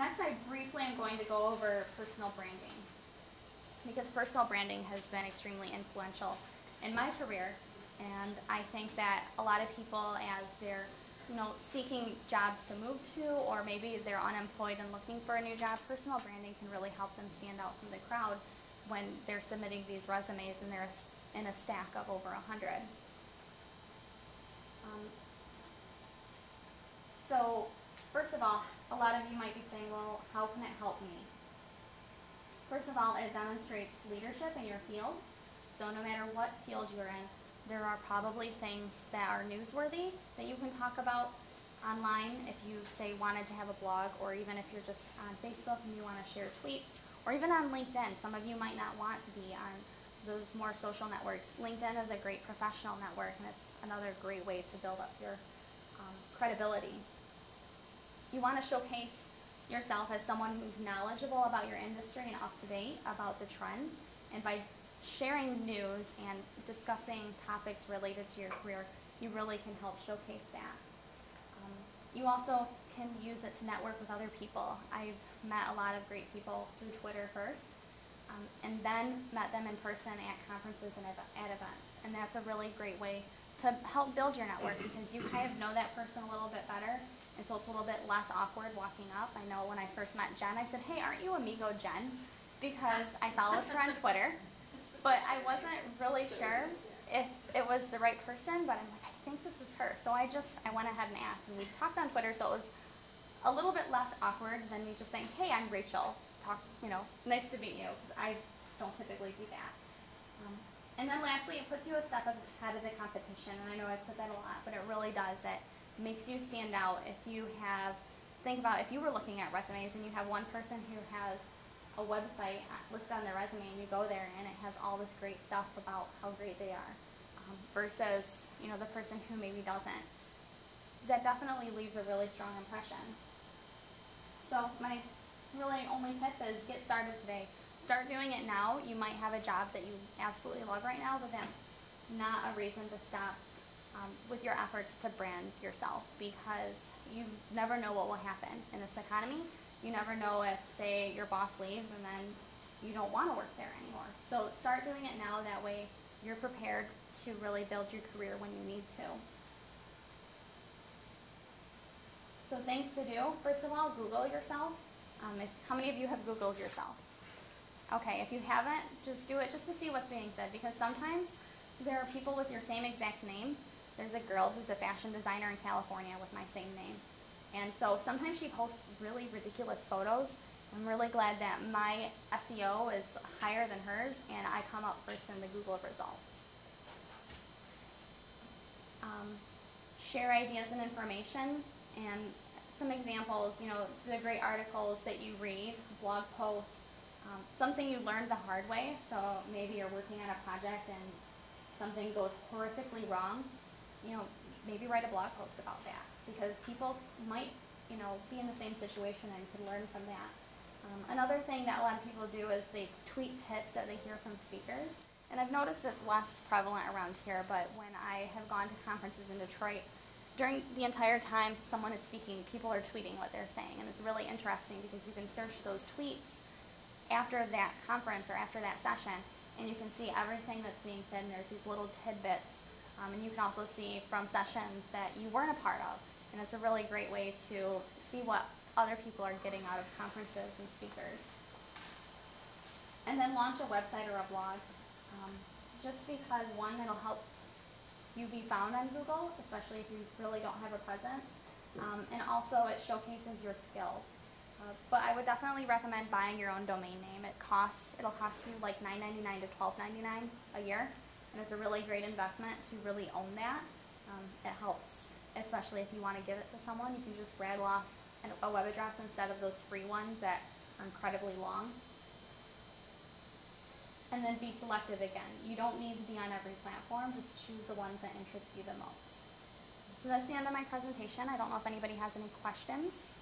Next, I briefly am going to go over personal branding, because personal branding has been extremely influential in my career, and I think that a lot of people, as they're seeking jobs to move to, or maybe they're unemployed and looking for a new job, personal branding can really help them stand out from the crowd when they're submitting these resumes and they're in a stack of over 100. So first of all, a lot of you might be saying, well, how can it help me? First of all, it demonstrates leadership in your field. So no matter what field you're in, there are probably things that are newsworthy that you can talk about online if you, say, wanted to have a blog, or even if you're just on Facebook and you want to share tweets, or even on LinkedIn. Some of you might not want to be on those more social networks. LinkedIn is a great professional network, and it's another great way to build up your credibility. You want to showcase yourself as someone who's knowledgeable about your industry and up to date about the trends, and by sharing news and discussing topics related to your career, you really can help showcase that. You also can use it to network with other people. I've met a lot of great people through Twitter first, and then met them in person at conferences and at events. And that's a really great way to help build your network, because you kind of know that person a little bit better, and so it's a little bit less awkward walking up. I know when I first met Jen, I said, hey, aren't you amigo Jen? Because I followed her on Twitter, but I wasn't really sure if it was the right person, but I'm like, I think this is her. So I went ahead and asked, and we talked on Twitter, so it was a little bit less awkward than me just saying, hey, I'm Rachel, nice to meet you, because I don't typically do that. And then lastly, it puts you a step ahead of the competition, and I know I've said that a lot, but it really does. It makes you stand out. Think about if you were looking at resumes and you have one person who has a website listed on their resume, and you go there and it has all this great stuff about how great they are, versus the person who maybe doesn't. That definitely leaves a really strong impression. So my really only tip is get started today. Start doing it now. You might have a job that you absolutely love right now, but that's not a reason to stop with your efforts to brand yourself, because you never know what will happen in this economy. You never know if, say, your boss leaves and then you don't want to work there anymore. So start doing it now. That way you're prepared to really build your career when you need to. So things to do. First of all, Google yourself. How many of you have Googled yourself? Okay, if you haven't, just do it just to see what's being said, because sometimes there are people with your same exact name. There's a girl who's a fashion designer in California with my same name. And so sometimes she posts really ridiculous photos. I'm really glad that my SEO is higher than hers, and I come up first in the Google results. Share ideas and information, and some examples, the great articles that you read, blog posts, something you learned the hard way. So maybe you're working on a project and something goes horrifically wrong. Maybe write a blog post about that, because people might, be in the same situation and can learn from that. Another thing that a lot of people do is they tweet tips that they hear from speakers. And I've noticed it's less prevalent around here, but when I have gone to conferences in Detroit, during the entire time someone is speaking, people are tweeting what they're saying. And it's really interesting, because you can search those tweets after that conference or after that session, and you can see everything that's being said, and there's these little tidbits. And you can also see from sessions that you weren't a part of. And it's a really great way to see what other people are getting out of conferences and speakers. And then launch a website or a blog. Just because, one, it'll help you be found on Google, especially if you really don't have a presence. And also it showcases your skills. But I would definitely recommend buying your own domain name. It'll cost you like $9.99 to $12.99 a year. And it's a really great investment to really own that. It helps, especially if you want to give it to someone. You can just rattle off a web address instead of those free ones that are incredibly long. And then be selective again. You don't need to be on every platform. Just choose the ones that interest you the most. So that's the end of my presentation. I don't know if anybody has any questions.